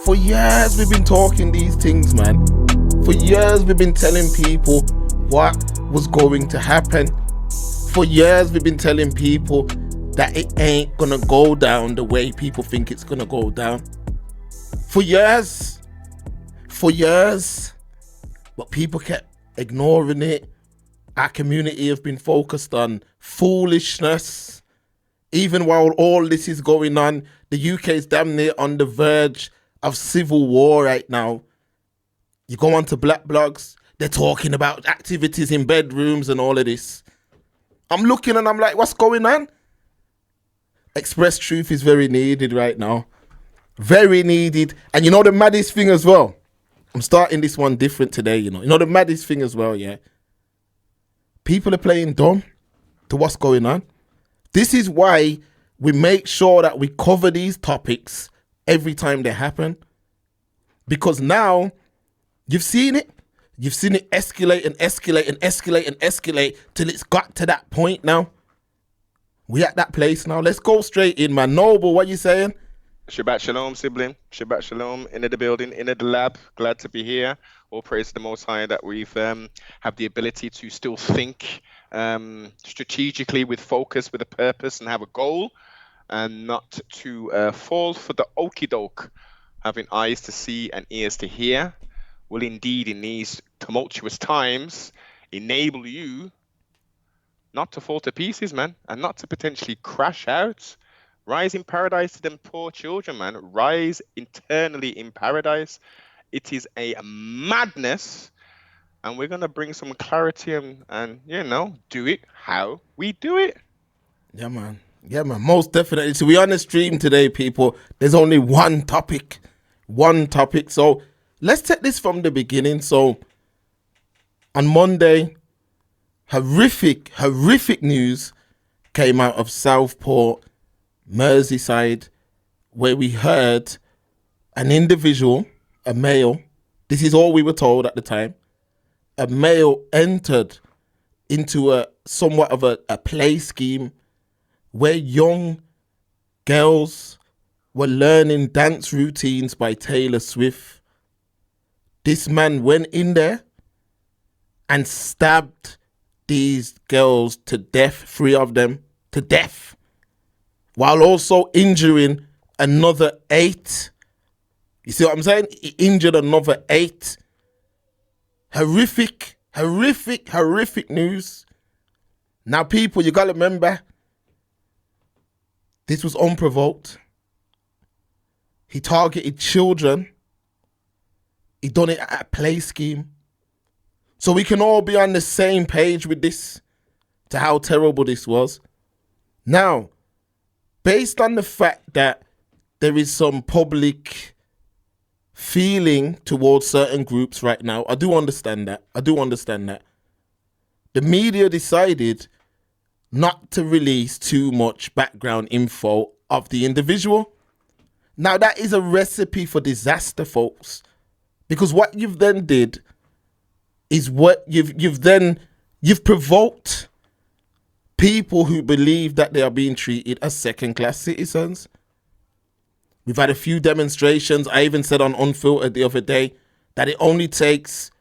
For years we've been talking these things, man. For years we've been telling people what was going to happen. For years we've been telling people that it ain't gonna go down the way people think it's gonna go down. For years. But people kept ignoring it. Our community have been focused on foolishness. Even while all this is going on, the UK is damn near on the verge of civil war right now. You go onto black blogs, they're talking about activities in bedrooms and all of this. I'm looking and I'm like, what's going on? Express truth is very needed right now. Very needed. And you know the maddest thing as well? I'm starting this one different today, you know. You know the maddest thing as well, yeah? People are playing dumb to what's going on. This is why we make sure that we cover these topics every time they happen. Because now, you've seen it. You've seen it escalate and escalate and escalate and escalate till it's got to that point now. We at that place now. Let's go straight in, man. Noble, what you saying? Shabbat Shalom, sibling. Shabbat Shalom. Into the building, into the lab. Glad to be here. All praise to the Most High that we've have the ability to still think strategically with focus, with a purpose, and have a goal, and not to fall for the okie doke. Having eyes to see and ears to hear will indeed, in these tumultuous times, enable you not to fall to pieces, man, and not to potentially crash out. Rise in paradise to them poor children, man. Rise internally in paradise. It is a madness, and we're going to bring some clarity and, you know, do it how we do it. Yeah, man. Yeah, man. Most definitely. So we on the stream today, people. There's only one topic. One topic. So let's take this from the beginning. So on Monday, horrific news came out of Southport, Merseyside, where we heard an individual, a male, this is all we were told at the time, a male entered into a somewhat of a play scheme where young girls were learning dance routines by Taylor Swift. This man went in there and stabbed these girls to death, 3 of them to death, while also injuring another 8. You see what I'm saying? He injured another 8. Horrific news. Now, people, you got to remember, this was unprovoked. He targeted children. He done it at a play scheme. So we can all be on the same page with this, to how terrible this was. Now, based on the fact that there is some public feeling towards certain groups right now, I do understand that. The media decided not to release too much background info of the individual. Now, that is a recipe for disaster, folks. Because what you've then did is what you've provoked people who believe that they are being treated as second-class citizens. We've had a few demonstrations. I even said on Unfiltered the other day that it only takes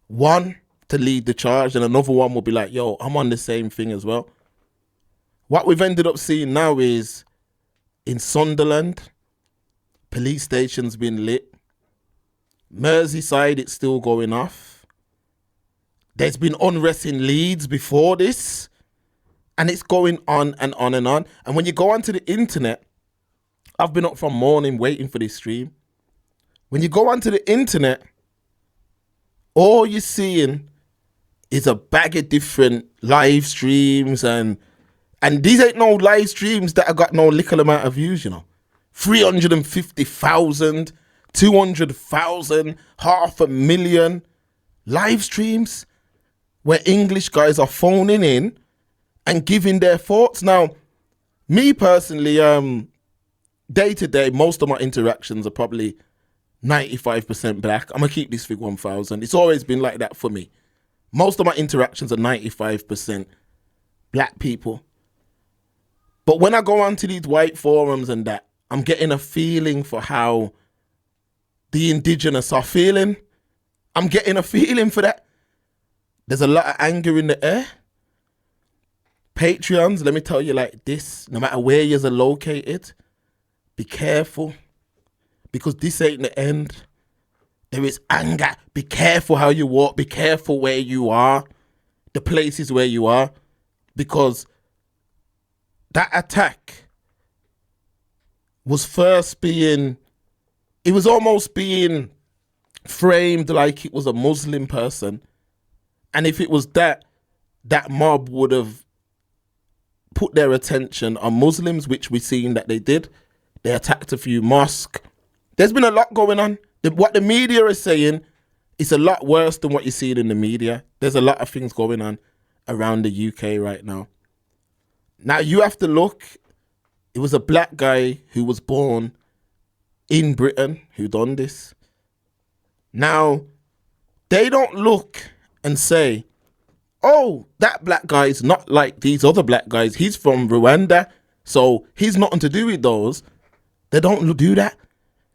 one to lead the charge and another one will be like, yo, I'm on the same thing as well. What we've ended up seeing now is in Sunderland, police stations been lit. Merseyside, it's still going off. There's been unrest in Leeds before this. And it's going on and on and on. And when you go onto the internet, I've been up from morning waiting for this stream. When you go onto the internet, all you're seeing is a bag of different live streams. And these ain't no live streams that have got no little amount of views, you know. 350,000, 200,000, 500,000 live streams where English guys are phoning in and giving their thoughts. Now, me personally, day to day, most of my interactions are probably 95% black. I'm going to keep this figure 1,000. It's always been like that for me. Most of my interactions are 95% black people. But when I go onto these white forums and that, I'm getting a feeling for how the indigenous are feeling. I'm getting a feeling for that. There's a lot of anger in the air. Patreons, let me tell you like this, no matter where you're located, be careful because this ain't the end. There is anger. Be careful how you walk. Be careful where you are, the places where you are, because that attack was first being, it was almost being framed like it was a Muslim person. And if it was that, that mob would have put their attention on Muslims, which we've seen that they did. They attacked a few mosques. There's been a lot going on. What the media is saying is a lot worse than what you see in the media. There's a lot of things going on around the UK right now. Now you have to look. It was a black guy who was born in Britain who done this. Now, they don't look and say, oh, that black guy is not like these other black guys. He's from Rwanda, so he's nothing to do with those. They don't do that.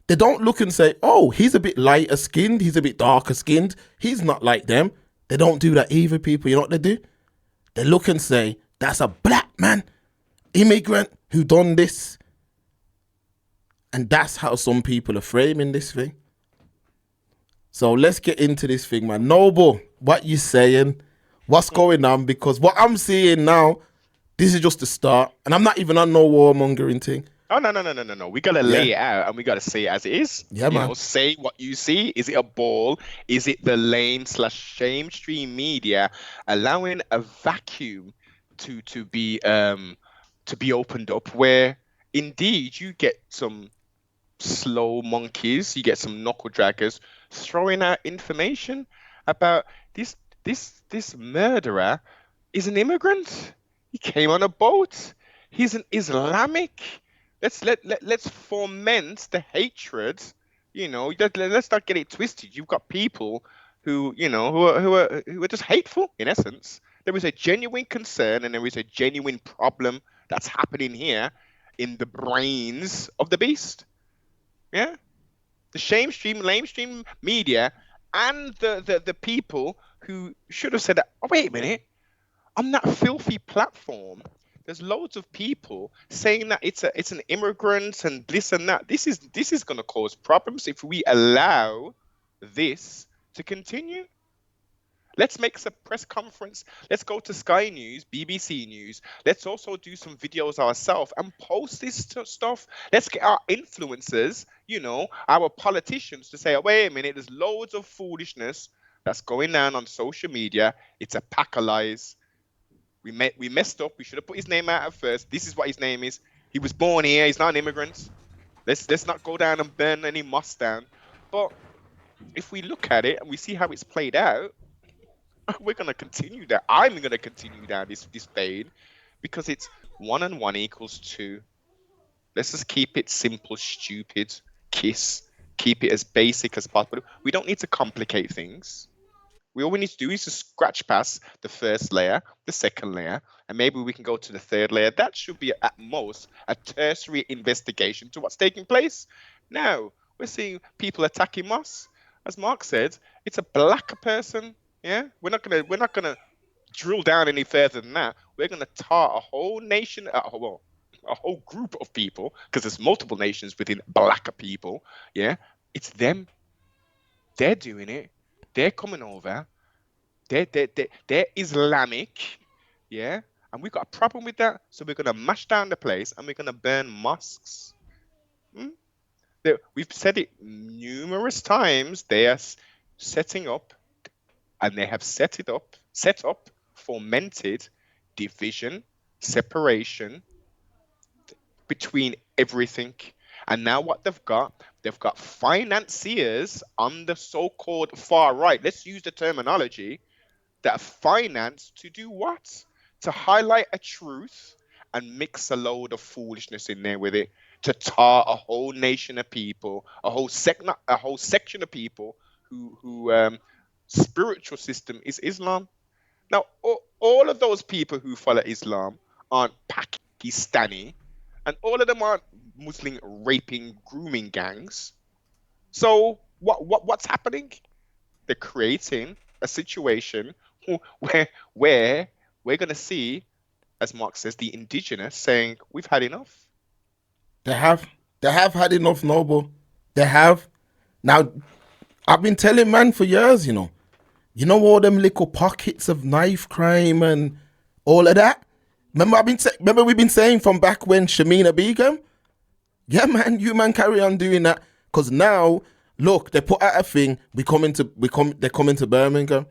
They don't look and say, oh, he's a bit lighter skinned. He's a bit darker skinned. He's not like them. They don't do that either, people. You know what they do? They look and say, that's a black man, immigrant who done this. And that's how some people are framing this thing. So let's get into this thing, man. Noble, what you saying? What's going on? Because what I'm seeing now, this is just the start. And I'm not even on no warmongering thing. Oh, no. We gotta lay it out and we gotta say it as it is. Yeah, man. Say what you see. Is it a ball? Is it the lame/shame stream media allowing a vacuum to be opened up where indeed you get some slow monkeys, you get some knuckle draggers throwing out information about this murderer is an immigrant. He came on a boat. He's an Islamic. Let's foment the hatred. Let's not get it twisted. You've got people who who are just hateful in essence. There is a genuine concern and there is a genuine problem that's happening here in the brains of the beast. Yeah, the lame stream media, and the people who should have said that. Oh, wait a minute, on that filthy platform, there's loads of people saying that it's an immigrant and this and that. This is going to cause problems if we allow this to continue. Let's make a press conference. Let's go to Sky News, BBC News. Let's also do some videos ourselves and post this stuff. Let's get our influencers, our politicians to say, oh, wait a minute, there's loads of foolishness that's going on social media. It's a pack of lies. We messed up. We should have put his name out at first. This is what his name is. He was born here. He's not an immigrant. Let's not go down and burn any mosques down. But if we look at it and we see how it's played out, we're going to continue that. I'm going to continue down this vein because it's 1 and 1 equals 2. Let's just keep it simple, stupid, kiss. Keep it as basic as possible. We don't need to complicate things. All we need to do is just scratch past the first layer, the second layer, and maybe we can go to the third layer. That should be at most a tertiary investigation to what's taking place. Now, we're seeing people attacking mosques. As Mark said, it's a black person. Yeah, we're not gonna drill down any further than that. We're gonna tar a whole nation, a whole group of people, because there's multiple nations within black people. Yeah, it's them. They're doing it. They're coming over. They're Islamic. Yeah, and we've got a problem with that. So we're gonna mash down the place and we're gonna burn mosques. We've said it numerous times. They are setting up. And they have set up, fomented division, separation between everything. And now what they've got financiers on the so-called far right. Let's use the terminology that finance to do what? To highlight a truth and mix a load of foolishness in there with it, to tar a whole nation of people, a whole section of people who spiritual system is Islam. Now, all of those people who follow Islam aren't Pakistani, and all of them aren't Muslim raping, grooming gangs. So what's happening? They're creating a situation where we're gonna see, as Mark says, the indigenous saying, "We've had enough." They have. They have had enough, Noble. They have. Now, I've been telling man for years, You know all them little pockets of knife crime and all of that? Remember we've been saying from back when Shamina Begum? Yeah, man, you man carry on doing that. Cause now, look, they put out a thing, they're coming to Birmingham.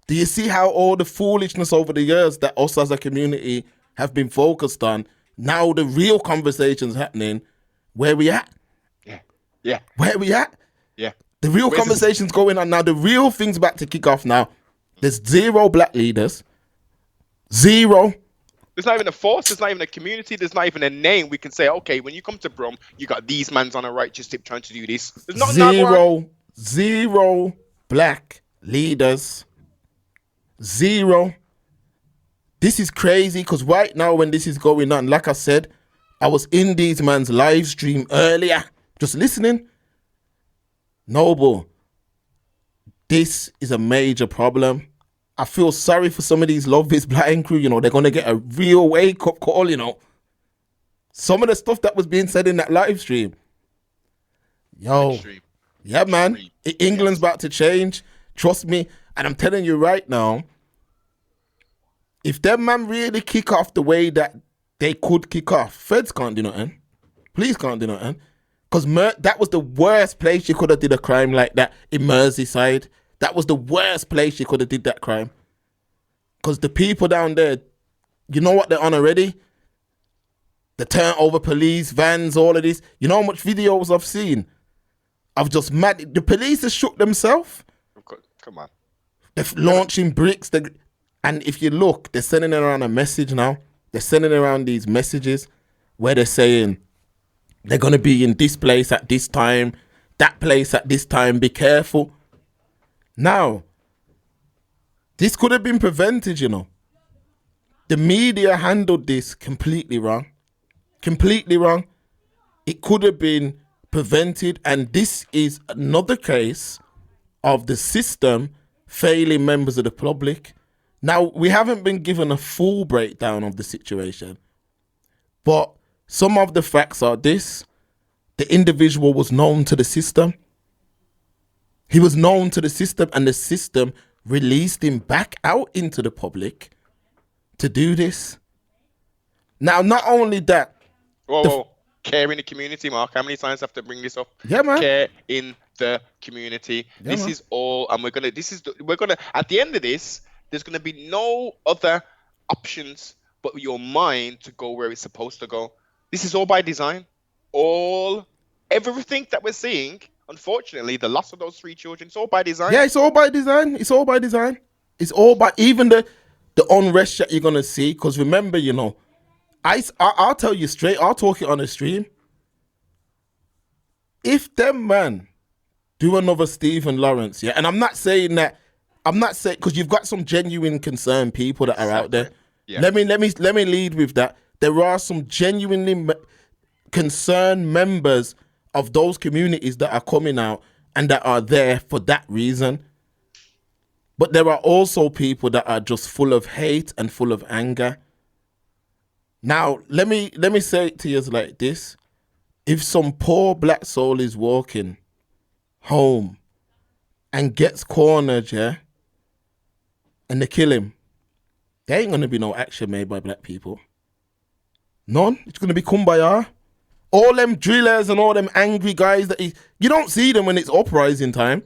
Do you see how all the foolishness over the years that us as a community have been focused on? Now the real conversations happening. Where we at? Yeah, yeah, Where we at? yeah. The real Where's this? conversations going on now. The real thing's about to kick off now. There's 0 black leaders. 0. There's not even a force. There's not even a community. There's not even a name we can say. Okay, when you come to Brum, you got these mans on a righteous tip trying to do this. There's not Zero. 0 black leaders. 0. This is crazy because right now when this is going on, like I said, I was in these man's live stream earlier, just listening. Noble, this is a major problem. I feel sorry for some of these Love is Blind crew, they're going to get a real wake-up call, Some of the stuff that was being said in that live stream. Yo, Extreme. yeah, man, England's about to change. Trust me. And I'm telling you right now, if them man really kick off the way that they could kick off, feds can't do nothing. Police can't do nothing. Because that was the worst place you could have did a crime like that in Merseyside. That was the worst place you could have did that crime. Because the people down there, you know what they're on already? The turn over police, vans, all of this. You know how much videos I've seen? I've just mad. The police have shook themselves. Come on. They're launching bricks. And if you look, they're sending around a message now. They're sending around these messages where they're saying, they're going to be in this place at this time, that place at this time, be careful. Now, this could have been prevented, The media handled this completely wrong. Completely wrong. It could have been prevented, and this is another case of the system failing members of the public. Now, we haven't been given a full breakdown of the situation, but some of the facts are this. The individual was known to the system. He was known to the system, and the system released him back out into the public to do this. Now, not only that. Whoa. Care in the community, Mark. How many times have to bring this up? Yeah, man. Care in the community. Yeah, this man. is all, and we're gonna. At the end of this, there's gonna be no other options but your mind to go where it's supposed to go. This is all by design. Everything that we're seeing, unfortunately, the loss of those 3 children, it's all by design. Yeah, it's all by design. It's all by design. It's all by, even the unrest that you're gonna see. Because remember, I'll tell you straight. I'll talk it on the stream. If them man do another Stephen Lawrence, yeah, and I'm not saying because you've got some genuine concerned people that are out there. Yeah. Let me lead with that. There are some genuinely concerned members of those communities that are coming out and that are there for that reason. But there are also people that are just full of hate and full of anger. Now, let me say it to you like this. If some poor black soul is walking home and gets cornered, yeah, and they kill him, there ain't going to be no action made by black people. None. It's going to be kumbaya. All them drillers and all them angry guys you don't see them when it's uprising time.